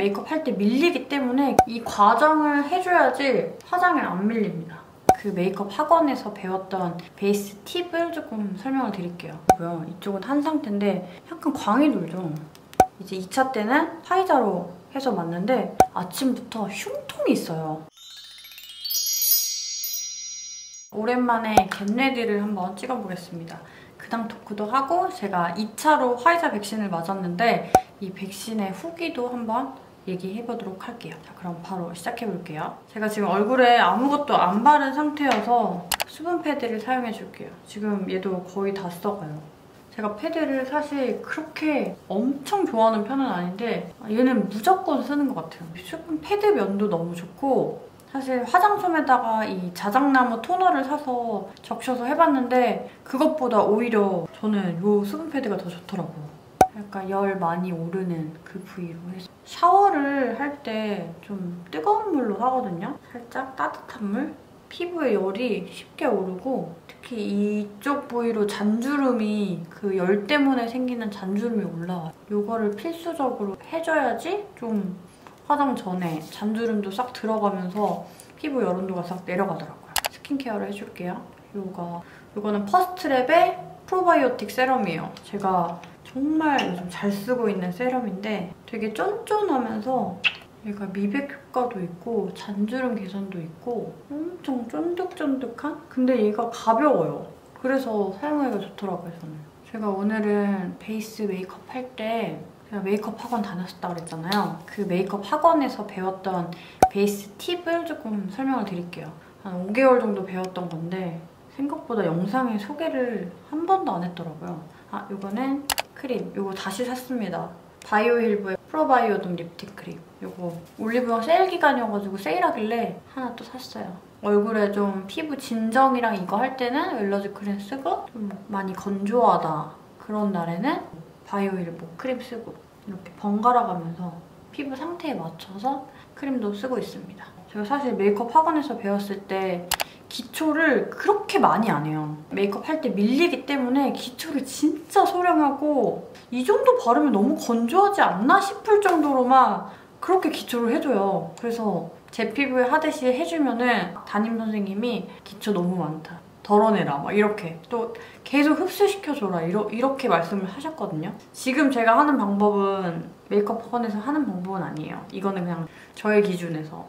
메이크업 할 때 밀리기 때문에 이 과정을 해줘야지 화장이 안 밀립니다. 그 메이크업 학원에서 배웠던 베이스 팁을 조금 설명을 드릴게요. 이쪽은 한 상태인데 약간 광이 돌죠? 이제 2차 때는 화이자로 해서 맞는데 아침부터 흉통이 있어요. 오랜만에 겟레디를 한번 찍어보겠습니다. 근황 토크도 하고 제가 2차로 화이자 백신을 맞았는데 이 백신의 후기도 한번 얘기해보도록 할게요. 자, 그럼 바로 시작해볼게요. 제가 지금 얼굴에 아무것도 안 바른 상태여서 수분 패드를 사용해줄게요. 지금 얘도 거의 다 써가요. 제가 패드를 사실 그렇게 엄청 좋아하는 편은 아닌데 얘는 무조건 쓰는 것 같아요. 수분 패드 면도 너무 좋고 사실 화장솜에다가 이 자작나무 토너를 사서 적셔서 해봤는데 그것보다 오히려 저는 이 수분 패드가 더 좋더라고요. 약간 열 많이 오르는 그 부위로 해서 샤워를 할 때 좀 뜨거운 물로 하거든요. 살짝 따뜻한 물? 피부에 열이 쉽게 오르고 특히 이쪽 부위로 잔주름이 그 열 때문에 생기는 잔주름이 올라와요. 이거를 필수적으로 해줘야지 좀 화장 전에 잔주름도 싹 들어가면서 피부 열온도가 싹 내려가더라고요. 스킨케어를 해줄게요. 이거는 퍼스트랩의 프로바이오틱 세럼이에요. 제가 정말 요즘 잘 쓰고 있는 세럼인데 되게 쫀쫀하면서 얘가 미백 효과도 있고 잔주름 개선도 있고 엄청 쫀득쫀득한? 근데 얘가 가벼워요. 그래서 사용하기가 좋더라고요, 저는. 제가 오늘은 베이스 메이크업 할 때 제가 메이크업 학원 다녔었다 그랬잖아요. 그 메이크업 학원에서 배웠던 베이스 팁을 조금 설명을 드릴게요. 한 5개월 정도 배웠던 건데 생각보다 영상에 소개를 한 번도 안 했더라고요. 이거는 크림. 이거 다시 샀습니다. 바이오힐브의 프로바이오돔 립스틱 크림. 이거 올리브영 세일 기간이어가지고 세일하길래 하나 또 샀어요. 얼굴에 좀 피부 진정이랑 이거 할 때는 웰러지 크림 쓰고 좀 많이 건조하다 그런 날에는 바이오힐브 크림 쓰고 이렇게 번갈아 가면서 피부 상태에 맞춰서 크림도 쓰고 있습니다. 제가 사실 메이크업 학원에서 배웠을 때 기초를 그렇게 많이 안 해요. 메이크업 할 때 밀리기 때문에 기초를 진짜 소량하고 이 정도 바르면 너무 건조하지 않나 싶을 정도로만 그렇게 기초를 해줘요. 그래서 제 피부에 하듯이 해주면은 담임 선생님이 기초 너무 많다. 덜어내라 막 이렇게 또 계속 흡수시켜줘라 이렇게 말씀을 하셨거든요. 지금 제가 하는 방법은 메이크업 학원에서 하는 방법은 아니에요. 이거는 그냥 저의 기준에서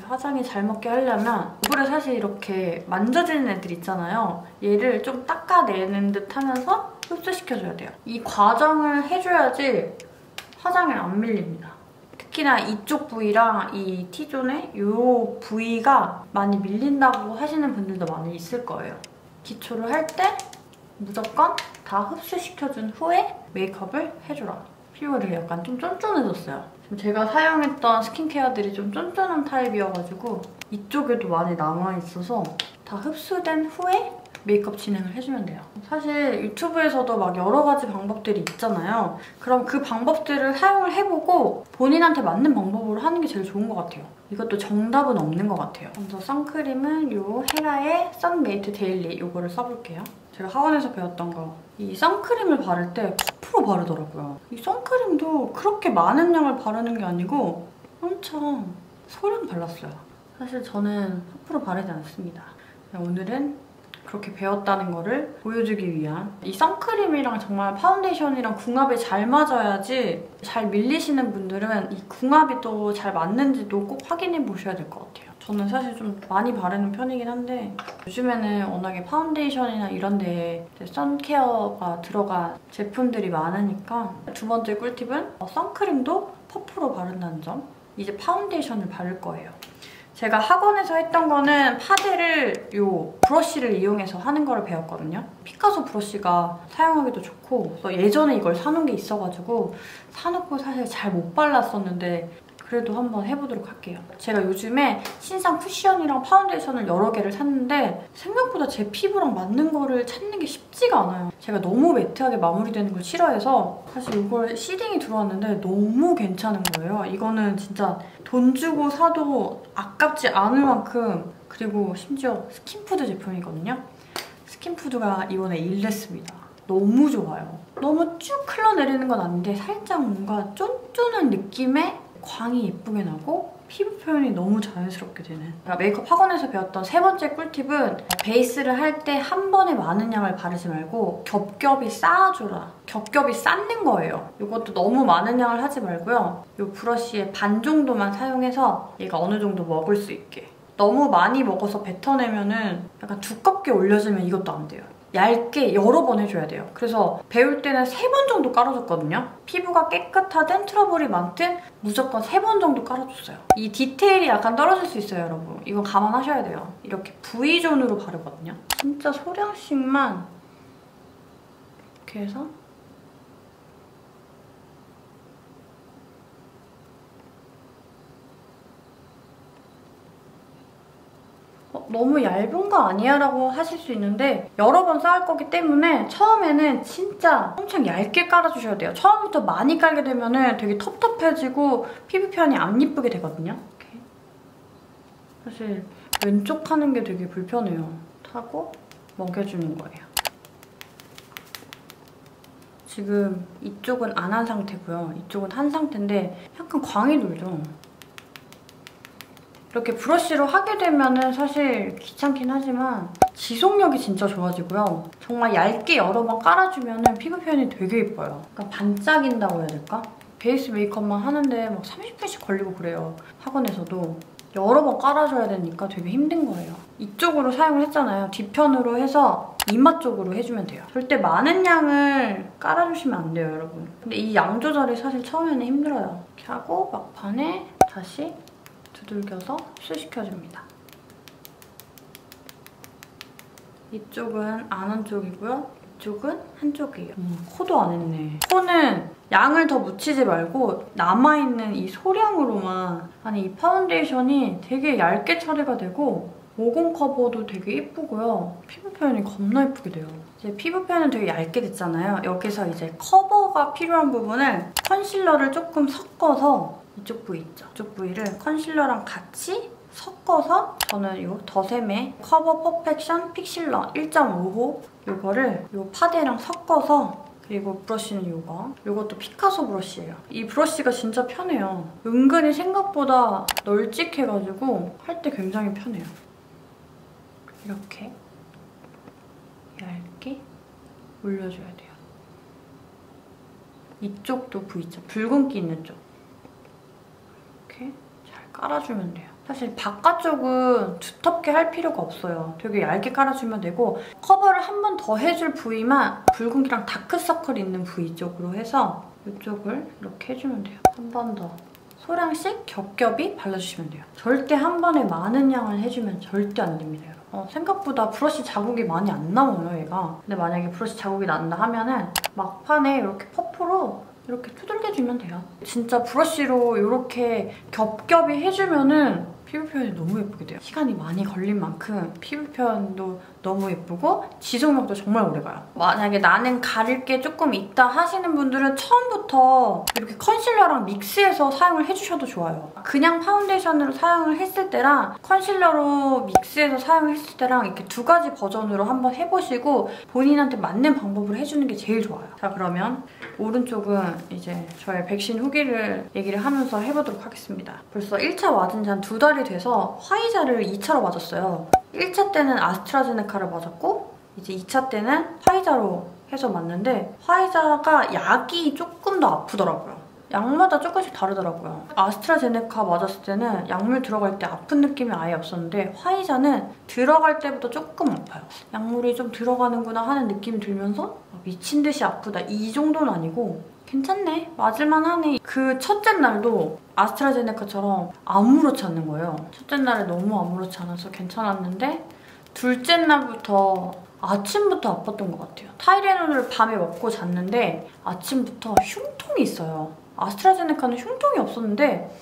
화장이 잘 먹게 하려면 얼굴에 사실 이렇게 만져지는 애들 있잖아요. 얘를 좀 닦아내는 듯 하면서 흡수시켜줘야 돼요. 이 과정을 해줘야지 화장이 안 밀립니다. 특히나 이쪽 부위랑 이 T존의 이 부위가 많이 밀린다고 하시는 분들도 많이 있을 거예요. 기초를 할 때 무조건 다 흡수시켜준 후에 메이크업을 해줘라. 피부를 약간 좀 쫀쫀해졌어요. 지금 제가 사용했던 스킨케어들이 좀 쫀쫀한 타입이어가지고 이쪽에도 많이 남아있어서 다 흡수된 후에 메이크업 진행을 해주면 돼요. 사실 유튜브에서도 막 여러 가지 방법들이 있잖아요. 그럼 그 방법들을 사용을 해보고 본인한테 맞는 방법으로 하는 게 제일 좋은 것 같아요. 이것도 정답은 없는 것 같아요. 먼저 선크림은 이 헤라의 선메이트 데일리 이거를 써볼게요. 제가 학원에서 배웠던 거. 이 선크림을 바를 때 퍼프로 바르더라고요. 이 선크림도 그렇게 많은 양을 바르는 게 아니고 엄청 소량 발랐어요. 사실 저는 퍼프로 바르지 않습니다. 오늘은 그렇게 배웠다는 거를 보여주기 위한 이 선크림이랑 정말 파운데이션이랑 궁합이 잘 맞아야지 잘 밀리시는 분들은 이 궁합이 또 잘 맞는지도 꼭 확인해 보셔야 될 것 같아요. 저는 사실 좀 많이 바르는 편이긴 한데 요즘에는 워낙에 파운데이션이나 이런 데에 선케어가 들어간 제품들이 많으니까 두 번째 꿀팁은 선크림도 퍼프로 바른다는 점. 이제 파운데이션을 바를 거예요. 제가 학원에서 했던 거는 파데를 이 브러쉬를 이용해서 하는 거를 배웠거든요. 피카소 브러쉬가 사용하기도 좋고 그래서 예전에 이걸 사놓은 게 있어가지고 사놓고 사실 잘 못 발랐었는데 그래도 한번 해보도록 할게요. 제가 요즘에 신상 쿠션이랑 파운데이션을 여러 개를 샀는데 생각보다 제 피부랑 맞는 거를 찾는 게 쉽지가 않아요. 제가 너무 매트하게 마무리되는 걸 싫어해서 사실 이걸 시딩이 들어왔는데 너무 괜찮은 거예요. 이거는 진짜 돈 주고 사도 아깝지 않을 만큼 그리고 심지어 스킨푸드 제품이거든요. 스킨푸드가 이번에 일냈습니다. 너무 좋아요. 너무 쭉 흘러내리는 건 아닌데 살짝 뭔가 쫀쫀한 느낌의 광이 예쁘게 나고 피부 표현이 너무 자연스럽게 되는. 메이크업 학원에서 배웠던 세 번째 꿀팁은 베이스를 할 때 한 번에 많은 양을 바르지 말고 겹겹이 쌓아줘라. 겹겹이 쌓는 거예요. 이것도 너무 많은 양을 하지 말고요. 이 브러쉬의 반 정도만 사용해서 얘가 어느 정도 먹을 수 있게. 너무 많이 먹어서 뱉어내면은 약간 두껍게 올려지면 이것도 안 돼요. 얇게 여러 번 해줘야 돼요. 그래서 배울 때는 3번 정도 깔아줬거든요. 피부가 깨끗하든 트러블이 많든 무조건 3번 정도 깔아줬어요. 이 디테일이 약간 떨어질 수 있어요, 여러분. 이건 감안하셔야 돼요. 이렇게 V존으로 바르거든요. 진짜 소량씩만 이렇게 해서 너무 얇은 거 아니야? 라고 하실 수 있는데 여러 번 쌓을 거기 때문에 처음에는 진짜 엄청 얇게 깔아주셔야 돼요. 처음부터 많이 깔게 되면 되게 텁텁해지고 피부 표현이 안 예쁘게 되거든요. 이렇게. 사실 왼쪽 하는 게 되게 불편해요. 타고 먹여주는 거예요. 지금 이쪽은 안 한 상태고요. 이쪽은 한 상태인데 약간 광이 돌죠? 이렇게 브러쉬로 하게 되면은 사실 귀찮긴 하지만 지속력이 진짜 좋아지고요. 정말 얇게 여러 번 깔아주면은 피부 표현이 되게 예뻐요. 약간 반짝인다고 해야 될까? 베이스 메이크업만 하는데 막 30분씩 걸리고 그래요. 학원에서도. 여러 번 깔아줘야 되니까 되게 힘든 거예요. 이쪽으로 사용을 했잖아요. 뒤편으로 해서 이마 쪽으로 해주면 돼요. 절대 많은 양을 깔아주시면 안 돼요, 여러분. 근데 이 양 조절이 사실 처음에는 힘들어요. 이렇게 하고 막판에 다시 두들겨서 흡수시켜줍니다. 이쪽은 안 한 쪽이고요. 이쪽은 한쪽이에요. 코도 안 했네. 코는 양을 더 묻히지 말고 남아있는 이 소량으로만. 아니, 이 파운데이션이 되게 얇게 처리가 되고 모공 커버도 되게 예쁘고요. 피부 표현이 겁나 예쁘게 돼요. 이제 피부 표현은 되게 얇게 됐잖아요. 여기서 이제 커버가 필요한 부분을 컨실러를 조금 섞어서 이쪽 부위 있죠? 이쪽 부위를 컨실러랑 같이 섞어서 저는 이 더샘의 커버 퍼펙션 픽실러 1.5호 이거를 이 파데랑 섞어서 그리고 브러쉬는 이것도 피카소 브러쉬예요. 이 브러쉬가 진짜 편해요. 은근히 생각보다 널찍해가지고 할 때 굉장히 편해요. 이렇게 얇게 올려줘야 돼요. 이쪽도 부위 있죠? 붉은기 있는 쪽. 이렇게 잘 깔아주면 돼요. 사실 바깥쪽은 두텁게 할 필요가 없어요. 되게 얇게 깔아주면 되고 커버를 한 번 더 해줄 부위만 붉은기랑 다크서클 있는 부위 쪽으로 해서 이쪽을 이렇게 해주면 돼요. 한 번 더. 소량씩 겹겹이 발라주시면 돼요. 절대 한 번에 많은 양을 해주면 절대 안 됩니다, 여러분. 생각보다 브러쉬 자국이 많이 안 나와요, 얘가. 근데 만약에 브러쉬 자국이 난다 하면은 막판에 이렇게 퍼프로 이렇게 두들겨주면 돼요. 진짜 브러쉬로 이렇게 겹겹이 해주면은 피부 표현이 너무 예쁘게 돼요. 시간이 많이 걸린 만큼 피부 표현도 너무 예쁘고 지속력도 정말 오래가요. 만약에 나는 가릴 게 조금 있다 하시는 분들은 처음부터 이렇게 컨실러랑 믹스해서 사용을 해주셔도 좋아요. 그냥 파운데이션으로 사용을 했을 때랑 컨실러로 믹스해서 사용을 했을 때랑 이렇게 두 가지 버전으로 한번 해보시고 본인한테 맞는 방법으로 해주는 게 제일 좋아요. 자, 그러면 오른쪽은 이제 저의 백신 후기를 얘기를 하면서 해보도록 하겠습니다. 벌써 1차 맞은 지 한 2달이 돼서 화이자를 2차로 맞았어요. 1차 때는 아스트라제네카를 맞았고 이제 2차 때는 화이자로 해서 맞는데 화이자가 약이 조금 더 아프더라고요. 약마다 조금씩 다르더라고요. 아스트라제네카 맞았을 때는 약물 들어갈 때 아픈 느낌이 아예 없었는데 화이자는 들어갈 때부터 조금 아파요. 약물이 좀 들어가는구나 하는 느낌이 들면서 미친 듯이 아프다 이 정도는 아니고 괜찮네, 맞을만 하네. 그 첫째 날도 아스트라제네카처럼 아무렇지 않는 거예요. 첫째 날에 너무 아무렇지 않아서 괜찮았는데 둘째 날부터 아침부터 아팠던 것 같아요. 타이레놀을 밤에 먹고 잤는데 아침부터 흉통이 있어요. 아스트라제네카는 흉통이 없었는데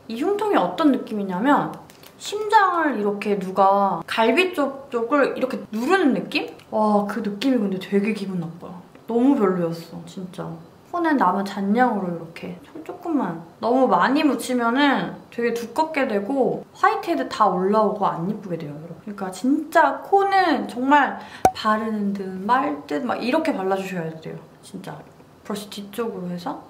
이 흉통이 어떤 느낌이냐면 심장을 이렇게 누가 갈비 쪽을 이렇게 누르는 느낌? 와, 그 느낌이 근데 되게 기분 나빠요. 너무 별로였어, 진짜. 코는 남은 잔량으로 이렇게 조금만. 너무 많이 묻히면은 되게 두껍게 되고 화이트헤드 다 올라오고 안 예쁘게 돼요, 여러분. 그러니까 진짜 코는 정말 바르는 듯 말 듯 막 이렇게 발라주셔야 돼요, 진짜. 브러쉬 뒤쪽으로 해서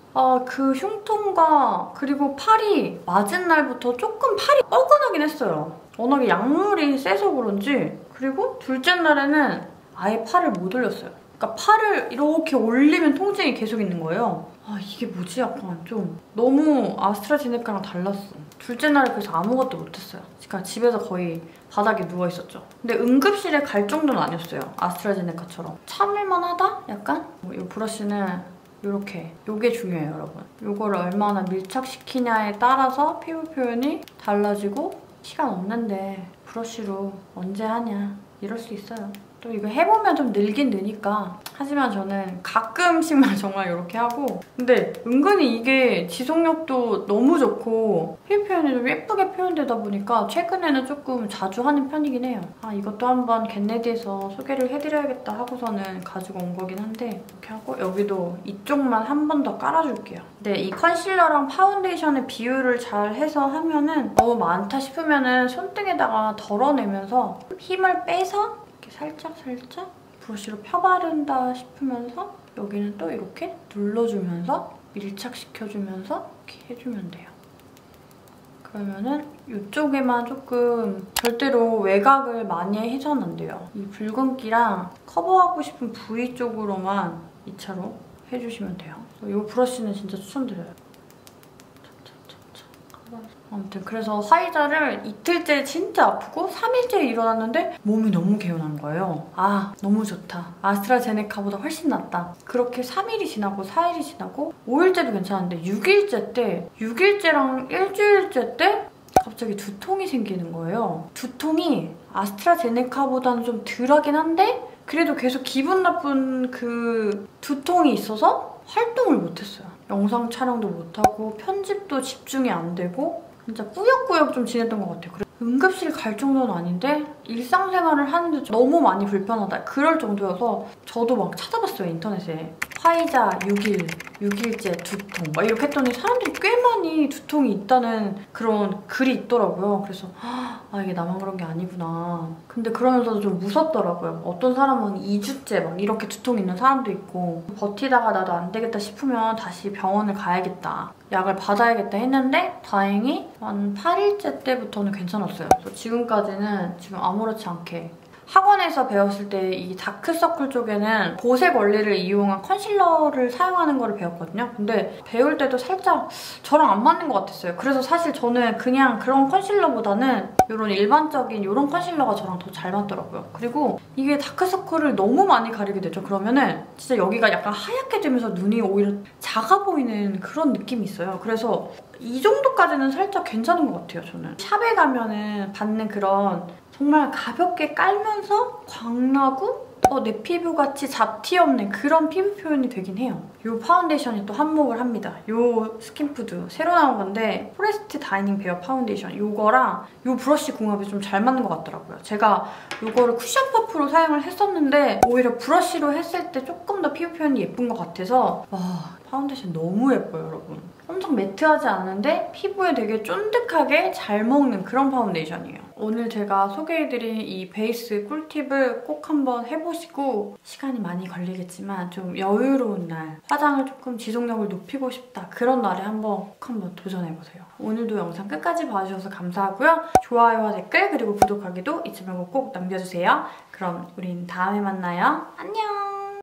그 흉통과 그리고 팔이 맞은 날부터 조금 팔이 뻐근하긴 했어요. 워낙에 약물이 세서 그런지. 그리고 둘째 날에는 아예 팔을 못 올렸어요. 그러니까 팔을 이렇게 올리면 통증이 계속 있는 거예요. 이게 뭐지? 약간 좀 너무 아스트라제네카랑 달랐어. 둘째 날에 그래서 아무것도 못했어요. 그러니까 집에서 거의 바닥에 누워있었죠. 근데 응급실에 갈 정도는 아니었어요. 아스트라제네카처럼. 참을만 하다? 약간? 이 브러쉬는 이렇게. 이게 중요해요, 여러분. 이거를 얼마나 밀착시키냐에 따라서 피부 표현이 달라지고 시간 없는데 브러쉬로 언제 하냐 이럴 수 있어요. 또 이거 해보면 좀 늘긴 느니까. 하지만 저는 가끔씩만 정말 이렇게 하고. 근데 은근히 이게 지속력도 너무 좋고 피부 표현이 좀 예쁘게 표현되다 보니까 최근에는 조금 자주 하는 편이긴 해요. 이것도 한번 겟레디에서 소개를 해드려야겠다 하고서는 가지고 온 거긴 한데 이렇게 하고 여기도 이쪽만 한 번 더 깔아줄게요. 근데 이 컨실러랑 파운데이션의 비율을 잘 해서 하면은 너무 많다 싶으면은 손등에다가 덜어내면서 힘을 빼서 살짝 브러쉬로 펴바른다 싶으면서 여기는 또 이렇게 눌러주면서 밀착시켜주면서 이렇게 해주면 돼요. 그러면은 이쪽에만 조금 절대로 외곽을 많이 해서는 안 돼요. 이 붉은기랑 커버하고 싶은 부위 쪽으로만 2차로 해주시면 돼요. 이 브러쉬는 진짜 추천드려요. 아무튼 그래서 화이자를 이틀째 진짜 아프고 3일째 일어났는데 몸이 너무 개운한 거예요. 너무 좋다. 아스트라제네카보다 훨씬 낫다. 그렇게 3일이 지나고 4일이 지나고 5일째도 괜찮은데 6일째랑 일주일째 때 갑자기 두통이 생기는 거예요. 두통이 아스트라제네카보다는 좀 덜하긴 한데 그래도 계속 기분 나쁜 그 두통이 있어서 활동을 못했어요. 영상 촬영도 못하고 편집도 집중이 안 되고 진짜 꾸역꾸역 좀 지냈던 것 같아요. 응급실 갈 정도는 아닌데 일상생활을 하는데 너무 많이 불편하다. 그럴 정도여서 저도 막 찾아봤어요, 인터넷에. 화이자 6일째 두통 막 이렇게 했더니 사람들이 꽤 많이 두통이 있다는 그런 글이 있더라고요. 그래서 이게 나만 그런 게 아니구나. 근데 그러면서도 좀 무섭더라고요. 어떤 사람은 2주째 막 이렇게 두통 있는 사람도 있고 버티다가 나도 안 되겠다 싶으면 다시 병원을 가야겠다. 약을 받아야겠다 했는데 다행히 한 8일째 때부터는 괜찮았어요. 그래서 지금까지는 지금 아무렇지 않게 학원에서 배웠을 때 이 다크서클 쪽에는 보색 원리를 이용한 컨실러를 사용하는 거를 배웠거든요. 근데 배울 때도 살짝 저랑 안 맞는 것 같았어요. 그래서 사실 저는 그냥 그런 컨실러보다는 이런 일반적인 이런 컨실러가 저랑 더 잘 맞더라고요. 그리고 이게 다크서클을 너무 많이 가리게 되죠. 그러면은 진짜 여기가 약간 하얗게 되면서 눈이 오히려 작아 보이는 그런 느낌이 있어요. 그래서 이 정도까지는 살짝 괜찮은 것 같아요, 저는. 샵에 가면은 받는 그런 정말 가볍게 깔면서 광나고 내 피부같이 잡티 없는 그런 피부 표현이 되긴 해요. 이 파운데이션이 또 한몫을 합니다. 이 스킨푸드 새로 나온 건데 포레스트 다이닝 베어 파운데이션 이거랑 이 브러쉬 궁합이 좀 잘 맞는 것 같더라고요. 제가 이거를 쿠션 퍼프로 사용을 했었는데 오히려 브러쉬로 했을 때 조금 더 피부 표현이 예쁜 것 같아서 파운데이션 너무 예뻐요, 여러분. 엄청 매트하지 않은데 피부에 되게 쫀득하게 잘 먹는 그런 파운데이션이에요. 오늘 제가 소개해드린 이 베이스 꿀팁을 꼭 한번 해보시고 시간이 많이 걸리겠지만 좀 여유로운 날, 화장을 조금 지속력을 높이고 싶다 그런 날에 꼭 한번 도전해보세요. 오늘도 영상 끝까지 봐주셔서 감사하고요. 좋아요와 댓글 그리고 구독하기도 잊지 말고 꼭 남겨주세요. 그럼 우린 다음에 만나요. 안녕!